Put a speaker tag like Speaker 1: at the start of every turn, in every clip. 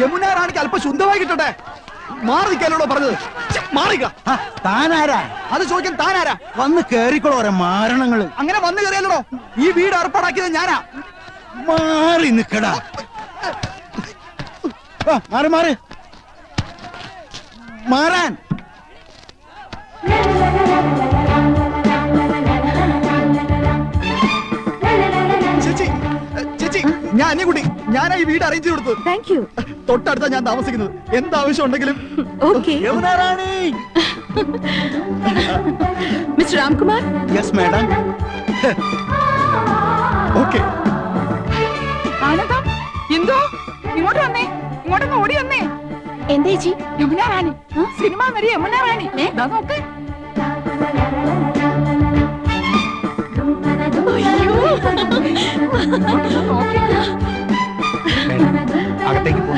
Speaker 1: യമുന റാണിക്ക് അല്പം ശുദ്ധമായി കിട്ടട്ടെ. മാറിക്കാനോടോ പറഞ്ഞത്? മാറിക്ക.
Speaker 2: താനാരാ?
Speaker 1: അത് ചോദിക്കാൻ താനാരാ?
Speaker 2: വന്ന് കേറിക്കോളോ ഓരോ മാരണങ്ങള്.
Speaker 1: അങ്ങനെ വന്നു കയറിയല്ലോ. ഈ വീട് ഏർപ്പാടാക്കിയത് ഞാനാ.
Speaker 2: മാറി നിക്കടാ. മാറി മാറി മാറാൻ.
Speaker 1: ചേച്ചി ചേച്ചി, ഞാൻ അന്യകുട്ടി. ഞാനാ ഈ വീട് അറേഞ്ച് കൊടുത്തത്.
Speaker 3: Thank you.
Speaker 1: തൊട്ടടുത്താ ഞാൻ താമസിക്കുന്നത്. എന്താവശ്യം ഉണ്ടെങ്കിലും.
Speaker 2: Yamuna Rani.
Speaker 3: Mister Ramkumar.
Speaker 2: Yes madam.
Speaker 1: Okay.
Speaker 4: ആനന്ദം, എന്തോ ഇങ്ങോട്ട് വന്നേ, ഇങ്ങോട്ടൊന്ന് ഓടി വന്നേ.
Speaker 3: എന്താ ചേച്ചി?
Speaker 4: യമുന റാണി, സിനിമ നടി യമുന റാണി. നോക്ക്.
Speaker 1: അകത്തേക്ക് പോ.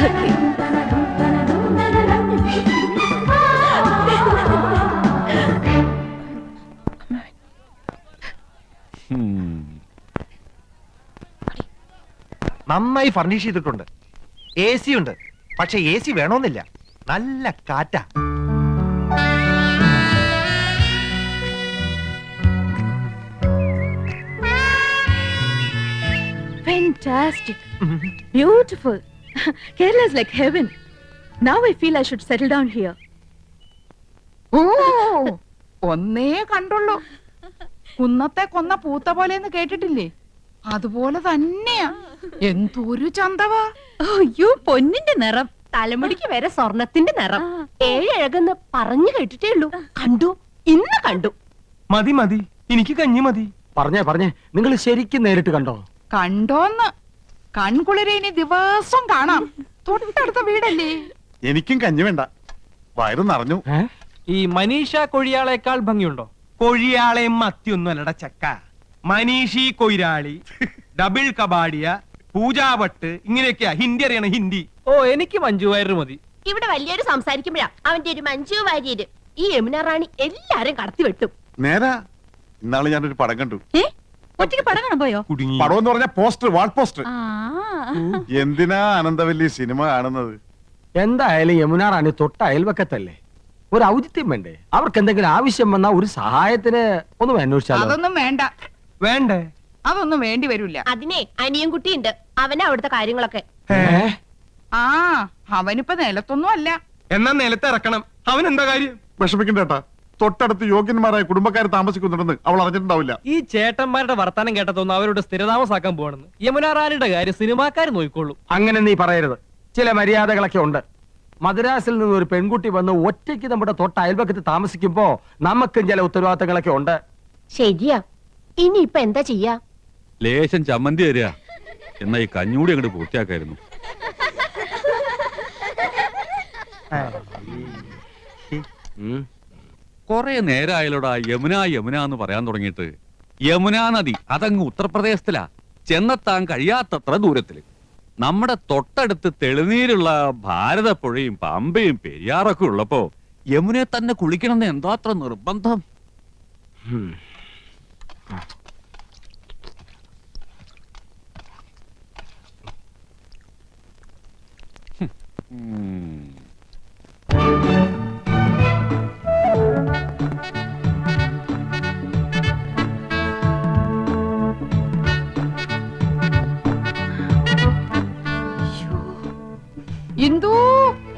Speaker 5: നന്നായി ഫർണിഷ് ചെയ്തിട്ടുണ്ട്. AC ഉണ്ട്. പക്ഷെ AC വേണമെന്നില്ല. നല്ല കാറ്റാ.
Speaker 3: Fantastic. Beautiful. Kerala is like heaven. Now I feel I should settle down here.
Speaker 4: ഓ, ഒന്നേ കണ്ടുള്ളൂ. കുന്നത്തെ കൊന്ന പൂത്ത പോലെന്ന് കേട്ടിട്ടില്ലേ? അതുപോലെ തന്നെയാ. എന്തൊരു ചന്തവാ.
Speaker 3: അയ്യോ, പൊന്നിന്റെ നിറം. തലമുടിക്ക് വരെ സ്വർണത്തിന്റെ നിറം. ഏഴഴകെന്ന് പറഞ്ഞു കേട്ടിട്ടേ ഉള്ളൂ. കണ്ടു, ഇന്ന് കണ്ടു.
Speaker 5: മതി മതി, എനിക്ക് കഞ്ഞി മതി.
Speaker 2: പറഞ്ഞേ നിങ്ങൾ ശരിക്കും നേരിട്ട് കണ്ടോ?
Speaker 4: കണ്ടോന്ന്? കൺകുളിരെ ഇനി ദിവസം കാണാം. തൊട്ടടുത്ത വീടല്ലേ.
Speaker 6: എനിക്കും കഞ്ഞി വേണ്ട, വയറ് നിറഞ്ഞു.
Speaker 7: ഈ മനീഷ കൊഴിയാളേക്കാൾ ഭംഗിയുണ്ടോ?
Speaker 5: കൊഴിയാളെയും മത്തിയൊന്നും അല്ലട ചക്ക. മനീഷി കൊയിരാളി, ഡബിൾ കബാഡിയ, പൂജാവട്ട്, ഇങ്ങനെയൊക്കെയാ ഹിന്ദി അറിയണം. ഹിന്ദി.
Speaker 7: ഓ, എനിക്ക് മഞ്ജു വാര്യർ മതി.
Speaker 3: ഇവിടെ വലിയൊരു സംസാരിക്കുമ്പോഴാ അവന്റെ ഒരു മഞ്ജു വാര്യര്. ഈ യമുന റാണി എല്ലാരും കടത്തി വെട്ടും.
Speaker 6: നേരാ, ഇന്നാള് ഞാനൊരു പടം കണ്ടു.
Speaker 3: ഒറ്റയ്ക്ക് പടം കാണാൻ പോയോ?
Speaker 5: കുടുങ്ങി.
Speaker 6: പടം എന്ന് പറഞ്ഞ പോസ്റ്റർ, വാൾ പോസ്റ്റർ. എന്തിനാ അനന്തവല്ലി സിനിമ കാണുന്നത്?
Speaker 2: എന്തായാലും യമുന റാണി തൊട്ട അയൽവക്കത്തല്ലേ, ഒരു ഔചിത്യം വേണ്ടേ? അവർക്ക് എന്തെങ്കിലും ആവശ്യം വന്നാ ഒരു സഹായത്തിന് ഒന്നും അന്വേഷിച്ചാലോ?
Speaker 4: അതൊന്നും വേണ്ട.
Speaker 5: വേണ്ടേ?
Speaker 4: അതൊന്നും വേണ്ടി വരില്ല.
Speaker 3: അതിനെ അനിയൻ കുട്ടിയുണ്ട്. അവനാ അവിടുത്തെ കാര്യങ്ങളൊക്കെ.
Speaker 4: ആ, അവനിപ്പോ നിലത്തൊന്നും അല്ല.
Speaker 5: എന്നാ നിലത്ത് ഇറക്കണം. അവൻ എന്താ കാര്യം?
Speaker 6: വിഷമിക്കണ്ടേട്ടാ, തൊട്ടടുത്ത് യോഗ്യന്മാരായ കുടുംബക്കാർ താമസിക്കുന്നുണ്ടെന്ന് അവൾ അറിഞ്ഞിട്ടുണ്ടാവില്ല.
Speaker 7: ഈ ചേട്ടന്മാരുടെ വർത്താനം കേട്ടതൊന്നും അവരോട് സ്ഥിരതാമസാക്കാൻ പോകണമെന്ന്. യമുന റാണിയുടെ കാര്യം സിനിമാക്കാർ നോക്കിക്കൊള്ളൂ.
Speaker 2: അങ്ങനെ നീ പറയരുത്. ചില മര്യാദകളൊക്കെ ഉണ്ട്. മദ്രാസിൽ നിന്ന് ഒരു പെൺകുട്ടി വന്ന് ഒറ്റയ്ക്ക് നമ്മുടെ തൊട്ട അയൽവക്കത്ത് താമസിക്കുമ്പോ നമുക്കും ചില ഉത്തരവാദിത്തങ്ങളൊക്കെ ഉണ്ട്.
Speaker 3: ശരിയാ. ഇനി ഇപ്പൊ എന്താ ചെയ്യാ?
Speaker 8: ലേശം ചമ്മന്തി തരിക. എന്നാ ഈ കഞ്ഞൂടി അങ്ങോട്ട് പൂർത്തിയാക്കായിരുന്നു. കൊറേ നേരമായാലോടാ യമുന യമുന എന്ന് പറയാൻ തുടങ്ങിയിട്ട്. യമുനാ നദി അതങ്ങ് ഉത്തർപ്രദേശത്തിലാ. ചെന്നെത്താൻ കഴിയാത്തത്ര ദൂരത്തില്. നമ്മുടെ തൊട്ടടുത്ത് തെളിനീരുള്ള ഭാരതപ്പുഴയും പമ്പയും പെരിയാറൊക്കെ ഉള്ളപ്പോ യമുനെ തന്നെ കുളിക്കണമെന്ന് എന്താ അത്ര നിർബന്ധം?
Speaker 4: ഇന്ദു,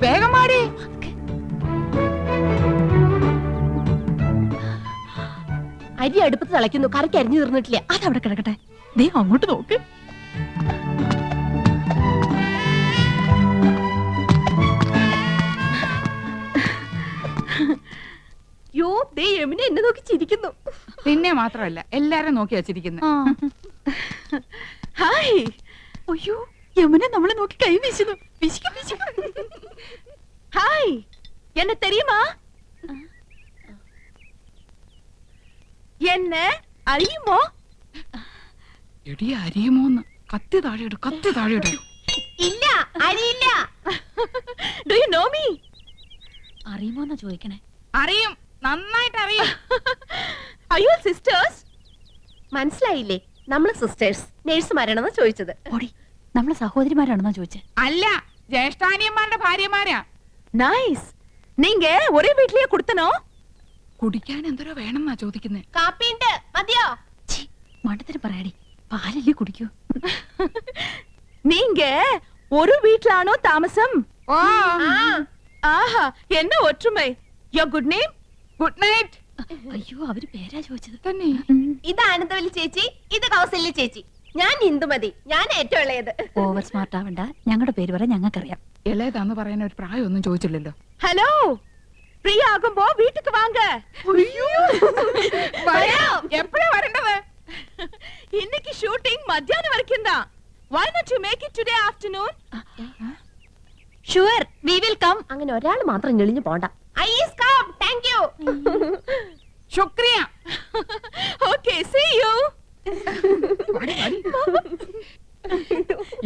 Speaker 4: വേഗം മാടി.
Speaker 3: അരി അടുപ്പത്ത് തിളയ്ക്കുന്നു. കറിക്ക് അരിഞ്ഞു തീർന്നിട്ടില്ല. അതവിടെ കിടക്കട്ടെ. ദേ അങ്ങോട്ട് നോക്ക്. യോ, ദേ യമുന എന്നെ നോക്കി ചിരിക്കുന്നു.
Speaker 4: നിന്നെ മാത്രമല്ല, എല്ലാരും നോക്കി വച്ചിരിക്കുന്നു.
Speaker 3: ഹായ്. അയ്യോ, യമുന നമ്മളെ നോക്കി കൈ വീശുന്നു. ഹായ്, എന്നെ തെരിയുമാ? എന്നെ അറിയുമോ?
Speaker 4: എടി, അരിയുമോന്ന്? കത്തി താഴെയിട്, കത്തി താഴെയിട്.
Speaker 3: ഇല്ല, അറിയില്ല. Do you know me? അറിയുമോന്നാ ചോദിക്കണേ.
Speaker 4: അറിയും, നന്നായിട്ട് അറിയും.
Speaker 3: അയ്യോ, സിസ്റ്റേഴ്സ്. മനസ്സിലായില്ലേ? നമ്മള് സിസ്റ്റേഴ്സ് നേഴ്സുമാരാണെന്നാ ചോദിച്ചത്. നമ്മള് സഹോദരിമാരാണെന്നാ ചോദിച്ചത്.
Speaker 4: അല്ല, ജ്യേഷ്ഠാനിയന്മാരുടെ ഭാര്യമാരാ.
Speaker 3: നൈസ്. നീങ്ക ഒരേ വീട്ടിലേ കൊടുത്തനോ?
Speaker 4: കുടിക്കാൻ എന്തോരോ വേണമെന്നാ ചോദിക്കുന്നേ.
Speaker 3: കാപ്പിണ്ട് മതിയോ?
Speaker 9: മണ്ടത്തിന് പറയാടി, പാലല്ലേ കുടിക്കൂ.
Speaker 3: നീങ്ക ഒരു വീട്ടിലാണോ താമസം? ആഹാ, എന്ന ഒற்றுமை. യോ ഗുഡ് നെയിം?
Speaker 4: Good night.
Speaker 9: അയ്യോ, അവര് പേരാ ചോദിച്ചത്.
Speaker 4: തന്നെ.
Speaker 3: ഇത് ആനന്ദവല്ലി ചേച്ചി, ഇത് കൗസല്യ ചേച്ചി. ഞാൻ ഇന്ദുമതി, ഞാൻ ഏറ്റവും ഇളയത്.
Speaker 9: ഓവർ സ്മാർട്ട് ആവണ്ട, ഞങ്ങളുടെ പേര് പറയാൻ ഞങ്ങൾക്കറിയാം.
Speaker 4: ഇളയതാന്ന് പറയാൻ ഒരു പ്രായമൊന്നും ചോദിച്ചില്ലല്ലോ.
Speaker 3: ഹലോ, ഫ്രീ ആകുമ്പോ വീട്ടിക്ക് വാങ്ക.
Speaker 4: എപ്പോഴാ വരേണ്ടത്?
Speaker 3: இன்னைக்கு ஷூட்டிங் மத்தியானம் வரைக்கும் தான். Why not you make it today afternoon?
Speaker 9: Sure, we will come.
Speaker 3: അങ്ങനെ ഒരാൾ മാത്രം ഞെളിഞ്ഞു പോണ്ട. I is come. Thank you.
Speaker 4: ശുക്രിയ.
Speaker 3: Okay, see you.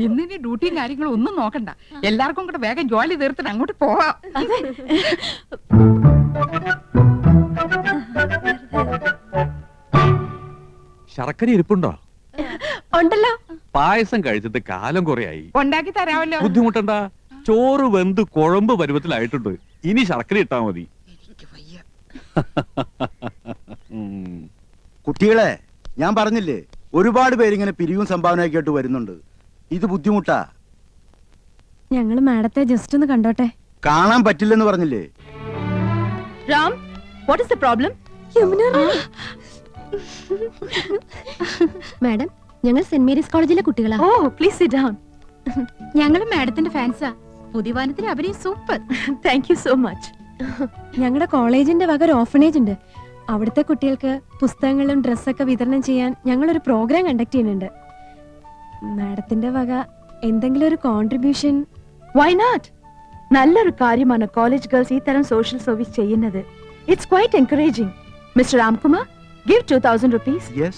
Speaker 4: ഇന്നിനി ഡ്യൂട്ടിയും കാര്യങ്ങളും ഒന്നും നോക്കണ്ട. എല്ലാവർക്കും കൂടെ വേഗം ജോലി തീർത്തിട്ട് അങ്ങോട്ട് പോവാം.
Speaker 8: ശർക്കര ഇരിപ്പുണ്ടോ?
Speaker 3: ഉണ്ടല്ലോ.
Speaker 8: പായസം കഴിച്ചിട്ട് കാലം കുറയായി.
Speaker 4: ഉണ്ടാക്കി തരാമല്ലോ.
Speaker 8: ബുദ്ധിമുട്ടണ്ട, ചോറ് വെന്ത് കുഴമ്പ് പരുവത്തിലായിട്ടുണ്ട്. ഇനി ശർക്കര ഇട്ടാ മതി.
Speaker 1: കുട്ടികളെ, ഞാൻ പറഞ്ഞില്ലേ, ഒരുപാട് പേരിങ്ങനെ പിരിവും സംഭാവനയൊക്കെ ആയിട്ട് വരുന്നുണ്ട്. ഇത് ബുദ്ധിമുട്ടാ.
Speaker 9: ഞങ്ങള് മാഡത്തെ ജസ്റ്റ് ഒന്ന് കണ്ടോട്ടെ.
Speaker 1: കാണാൻ പറ്റില്ലെന്ന് പറഞ്ഞില്ലേ?
Speaker 3: Ram, what is the problem?
Speaker 9: Madam, ഞങ്ങൾ സെന്റ് മേരീസ് കോളേജിലെ കുട്ടികളാ.
Speaker 3: Oh, please sit down.
Speaker 9: ഞങ്ങള് മാഡത്തിന്റെ ഫാൻസാ. പുതിയ വാനത്തിന് അഭിനയം super.
Speaker 3: Thank you so much.
Speaker 9: ഞങ്ങളുടെ കോളേജിന്റെ വക ഒരു ഓർഫനേജ് ഉണ്ട്. അവിടുത്തെ കുട്ടികൾക്ക് പുസ്തകങ്ങളും ഡ്രസ്സൊക്കെ വിതരണം ചെയ്യാൻ ഞങ്ങളൊരു പ്രോഗ്രാം കണ്ടക്ട് ചെയ്യുന്നുണ്ട്. മാഡത്തിന്റെ വക എന്തെങ്കിലും ഒരു കോൺട്രിബ്യൂഷൻ?
Speaker 3: Why not? നല്ലൊരു കാര്യമാണ് കോളേജ് ഗേൾസ് ഈ തരം സോഷ്യൽ സർവീസ് ചെയ്യുന്നത്. It's quite encouraging. Mr. Ramkumar, give 2000 rupees.
Speaker 1: Yes.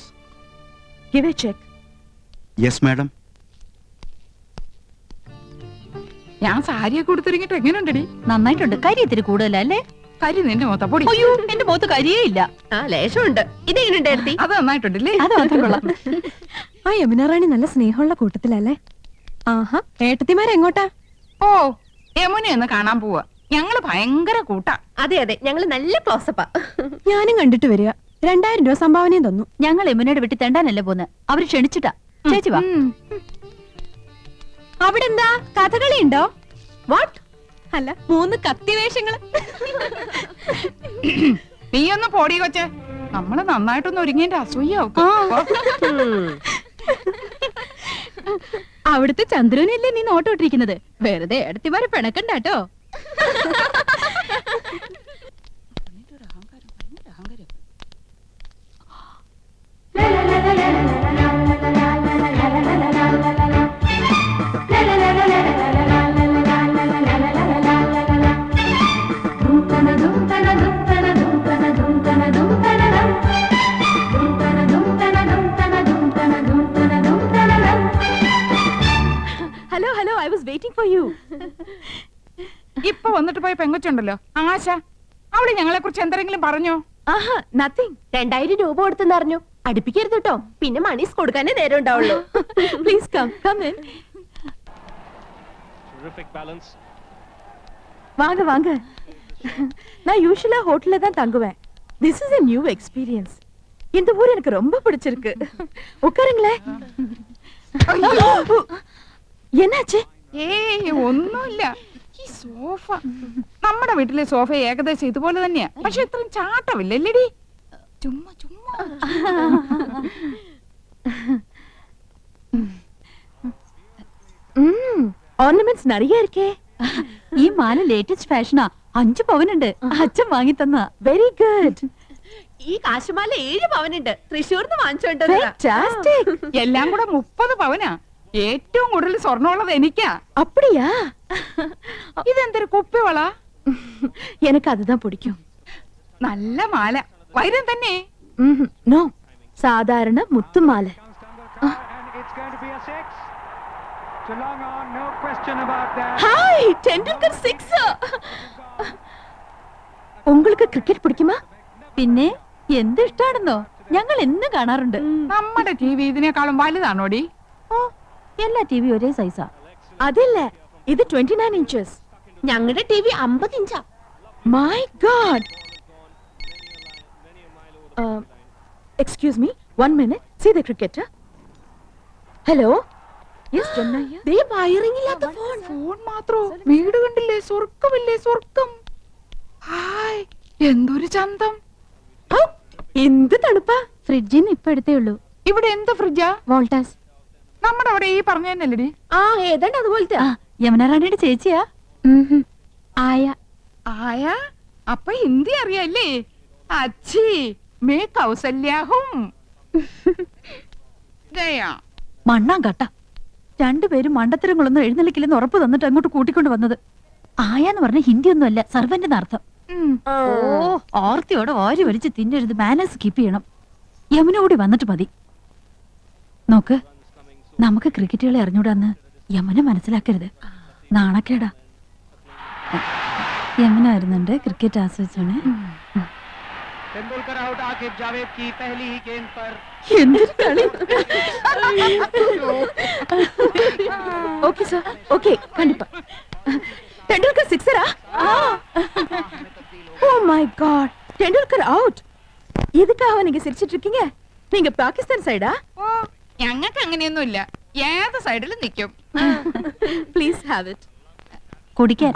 Speaker 3: Give a check.
Speaker 1: Yes, madam.
Speaker 4: ഞാൻ സാരിയൊക്കെ കൊടുത്തിറങ്ങിട്ട് എങ്ങനെയുണ്ടടി?
Speaker 9: നന്നായിട്ടുണ്ട്. കരി ഇത്തിരി കൂടുതലല്ലേ?
Speaker 4: കരി നിന്റെ മൊത്തം പൊടി.
Speaker 3: അയ്യോ, എന്റെ മുഖത്ത് കരിയേ ഇല്ല. ആ, ലേശമുണ്ട്. ഇതെങ്ങനെയുണ്ട് ഏർത്തി?
Speaker 4: അത് നന്നായിട്ടുണ്ടല്ലേ?
Speaker 9: അത് മാത്രം കൊള്ളാം. ആ യമുന റാണി നല്ല സ്നേഹമുള്ള കൂട്ടത്തിലല്ലേ? ആഹാ, ഏട്ടത്തിമാരെങ്ങോട്ടാ?
Speaker 4: ഓ, യമുന ഒന്ന് കാണാൻ പോവാ. ഞങ്ങള് ഭയങ്കര കൂട്ടാ.
Speaker 3: അതെ അതെ, ഞങ്ങള് നല്ല ക്ലോസപ്പാ.
Speaker 9: ഞാനും കണ്ടിട്ട് വരിക. 2000 രൂപ സംഭാവനയും തന്നു. ഞങ്ങൾ യമുനയുടെ വീട്ടിൽ തെണ്ടാനല്ലേ പോന്ന്. അവര് ക്ഷണിച്ചിട്ടാ. ചേച്ചി വാ. അവിടെ എന്താ കഥകളി ഉണ്ടോ?
Speaker 3: വാട്ട്?
Speaker 9: അല്ല, 3 കത്തിവേഷങ്ങള്.
Speaker 4: നീ ഒന്ന് പോടി കൊച്ചെ. നമ്മള് നന്നായിട്ടൊന്ന് ഒരുങ്ങിന്റെ അസൂയാവും.
Speaker 9: അവിടുത്തെ ചന്ദ്രനല്ലേ നീ നോട്ടോട്ടിരിക്കുന്നത്? വെറുതെ എടുത്തിമാരെ പിണക്കണ്ടാട്ടോ.
Speaker 3: Hello hello, I was waiting for you.
Speaker 4: ഇപ്പൊ വന്നിട്ട് പോയ പെങ്കൊച്ചുണ്ടല്ലോ ആശ, അവള് ഞങ്ങളെ കുറിച്ച് എന്തെങ്കിലും പറഞ്ഞോ?
Speaker 3: ആഹാ, നത്തിങ്. 2000 രൂപ കൊടുത്തെന്ന് അറിഞ്ഞു. അടുപ്പിക്കരുത് കേട്ടോ, പിന്നെ മണീസ് കൊടുക്കാനേ നേരം ഉണ്ടാവുള്ളൂ. Please come come in. வாங்க வாங்க. நான் யூசுவலா ஹோட்டல்ல தான் தங்குவேன். This is a new experience. இந்த ஊர் எனக்கு ரொம்ப பிடிச்சிருக்கு. உட்காருங்களேன். என்னாச்சு?
Speaker 4: ഏയ് ഒന്നുമില്ല. ഈ സോഫ, നമ്മുടെ വീട്ടിലെ സോഫ ഏകദേശം ഇതുപോലെ തന്നെയാ. പക്ഷെ ഇത്രയും ചാട്ടമില്ലല്ലേടി? ചുമ്മാ ചുമ്മാ.
Speaker 3: ഓർണമെന്റ്സ് நிறைய இருக்கே.
Speaker 9: ഈ മാല ലേറ്റസ്റ്റ് ഫാഷനാ. 5 പവനുണ്ട്. അച്ഛൻ വാങ്ങി തന്ന.
Speaker 3: Very good. ഈ കാശുമാല 7 പവനുണ്ട്. തൃശ്ശൂർന്ന് വാങ്ങിച്ചോണ്ടത്.
Speaker 4: എല്ലാം കൂടെ 30 പവനാ. ഏറ്റവും കൂടുതൽ സ്വർണ്ണമുള്ളത് എനിക്കാ.
Speaker 3: அப்படியா?
Speaker 4: ഇതെന്തൊരു കുപ്പിവള?
Speaker 3: எனக்கு அதுதான் பிடிக்கும்.
Speaker 4: നല്ല മാല. വൈരം തന്നെ?
Speaker 3: നോ, സാധാരണ മുത്തുമാല. ஹாய், டெண்டுல்கர் 6. உங்களுக்கு ക്രിക്കറ്റ് പിടിക്കുമാ?
Speaker 9: പിന്നെ എന്ത് ഇഷ്ടാണെന്നോ? ഞങ്ങൾ എന്നും കാണാറുണ്ട്.
Speaker 4: നമ്മുടെ ടി വി ഇതിനേക്കാളും വലുതാണോടി?
Speaker 9: ഓ, എല്ലാ ടിവി ഒരേ സൈസാ.
Speaker 3: അതില്ല, ഇത് 29 inches.
Speaker 10: ഞങ്ങളുടെ ടി വി 50 ഇഞ്ചാ.
Speaker 3: My God. Excuse me, 1 minute. See the cricketer. Hello. Yes, Janna here.
Speaker 10: They wiring ഇല്ലാത്ത ഫോൺ.
Speaker 4: ഫോൺ മാത്രോ? വീട് കണ്ടില്ലേ? സ്വർഗമില്ലേ സ്വർഗം. ഹായ്, എന്തൊരു ചന്തം.
Speaker 9: ഔ, എന്ത് തണുപ്പാ. ഫ്രിഡ്ജിന്ന് ഇപ്പൊ എടുത്തേ ഉള്ളൂ.
Speaker 4: ഇവിടെ എന്ത് ഫ്രിഡ്ജാ?
Speaker 9: വോൾട്ടാസ്.
Speaker 4: നമ്മുടെ അവിടെ ഈ പറഞ്ഞ തന്നെയല്ലേടി?
Speaker 10: ആ ഏതാണ്ട് അതുപോലത്തെ.
Speaker 9: യമുന റാണിയുടെ ചേച്ചിയാ. ആയ.
Speaker 4: ആയ അപ്പൊ ഹിന്ദി അറിയാല്ലേ? അച്ഛി മേ കൗസല്യാഹും. ഗയാ
Speaker 3: മണ്ണാൻ കട്ട. രണ്ടുപേരും മണ്ടത്തരങ്ങളൊന്നും എഴുന്നള്ളിക്കില്ലെന്ന് ഉറപ്പ് തന്നിട്ട് അങ്ങോട്ട് കൂട്ടിക്കൊണ്ട് വന്നത്. ആയാന്ന് പറഞ്ഞ ഹിന്ദി ഒന്നും അല്ല, സർവന്റ് അർത്ഥം. ഓ, ഓർത്തിയോടെ ഓരി വലിച്ച് തിന്നരുത്. മാനേഴ്സ് കീപ്പ് ചെയ്യണം. യമുന കൂടി വന്നിട്ട് മതി. നോക്ക്, നമുക്ക് ക്രിക്കറ്റുകളെ അറിഞ്ഞൂടാന്ന് യമുന മനസ്സിലാക്കരുത്. നാണക്കേടാ. യമുന വരുന്നുണ്ട്, ക്രിക്കറ്റ് ആസ്വദിച്ചാണ്. എന്തൊരു കളി. ഓക്കെ സാർ, ഓക്കെ, കണ്ടിപ്പാ. ടെണ്ടുൽക്കർ സിക്സറാ? Oh my god, Tendulkar out. எதுக்காக நீங்க சிரிச்சிட்டு இருக்கீங்க? நீங்க பாகிஸ்தான் சைடா?
Speaker 4: ഓ, ഞങ്ങൾക്ക് അങ്ങനെയൊന്നുമില്ല. ഏത് സൈഡിലും നിൽക്കും.
Speaker 3: Please have it. കുടിക്കാൻ.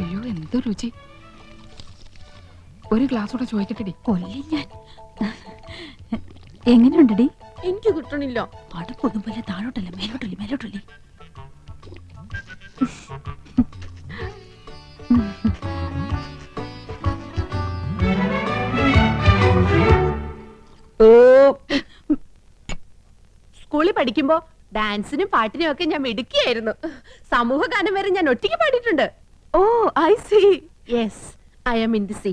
Speaker 4: അയ്യോ, എന്ത് രുചി. ഒരു ഗ്ലാസ് കൂടെ ചോദിക്കട്ടെടി.
Speaker 3: കൊല്ലി ഞാൻ. എങ്ങനെയുണ്ടടി?
Speaker 10: എനിക്ക് കിട്ടണില്ല.
Speaker 3: അടുപ്പൊന്നും പോലെ താഴോട്ടല്ല, മേലോട്ടല്ലേ, മേലോട്ടല്ലേ.
Speaker 10: സ്കൂളിൽ പഠിക്കുമ്പോ ഡാൻസിനും പാട്ടിനും ഒക്കെ ഞാൻ മിടുക്കിയായിരുന്നു. സമൂഹ ഗാനം വരെ ഞാൻ ഒറ്റയ്ക്ക് പാടിയിട്ടുണ്ട്.
Speaker 3: Oh, I see.
Speaker 10: Yes, I am in the sea.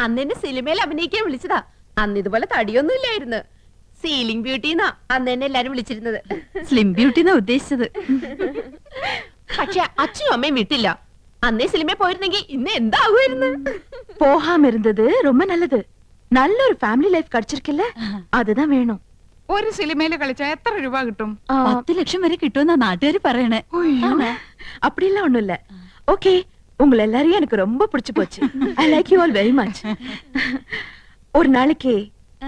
Speaker 10: അന്ന് എന്നെ സിനിമയിൽ അഭിനയിക്കാൻ വിളിച്ചതാ. അന്ന് ഇതുപോലെ തടിയൊന്നും ഇല്ലായിരുന്നു. സീലിംഗ് ബ്യൂട്ടിന്നാ അന്ന് എന്നെ എല്ലാരും വിളിച്ചിരുന്നത്.
Speaker 3: സ്ലിം ബ്യൂട്ടി എന്നാ ഉദ്ദേശിച്ചത്.
Speaker 10: പക്ഷെ അച്ഛനും അമ്മയും വിട്ടില്ല. അന്നേ സിനിമയിൽ പോയിരുന്നെങ്കിൽ ഇന്ന് എന്താകുമായിരുന്നു.
Speaker 3: போகாம இருந்தது ரொம்ப நல்லது. நல்ல ஒரு ஃபேமிலி லைஃப் கிடைச்சிருக்குல்ல, அதுதான் வேணும்.
Speaker 4: ഒരു സിനിമയിൽ കളിച്ചാ എത്ര രൂപ കിട്ടും?
Speaker 3: 10 ലക്ഷം വരെ കിട്ടുമെന്നാ നാട്ടുകാര് പറയണേ.
Speaker 4: അയ്യോ.
Speaker 3: அப்படிலாம் ஒண்ணும் இல்ல. ஓகே, உங்களை எல்லாரையும் எனக்கு ரொம்ப பிடிச்சு போச்சு. I like you all very much. ஒரு நாளைக்கு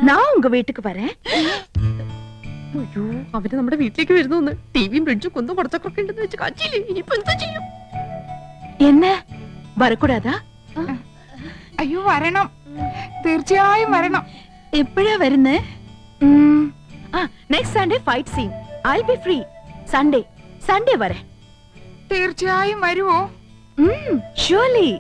Speaker 3: நான் உங்க வீட்டுக்கு வரேன்.
Speaker 10: അയ്യോ, അവര് നമ്മുടെ വീട്ടിലേക്ക് വരുന്നു. ടിവിയും ഫ്രിഡ്ജും കുന്നും കുറച്ചൊക്കെ ഉണ്ടെന്ന് വെച്ച് കാച്ചില്ലേ. ഇനിയിപ്പോ എന്താ ചെയ്യും?
Speaker 3: என்ன வரக்கூடாதா?
Speaker 4: അയ്യോ, വരണം, തീർച്ചയായും വരണം.
Speaker 3: എപ്പോഴാ വരുന്നേ? Next Sunday fight scene. I will be free. Sunday വരെ.
Speaker 4: തീർച്ചയായും വരുവോ?
Speaker 3: ഷുവർലി.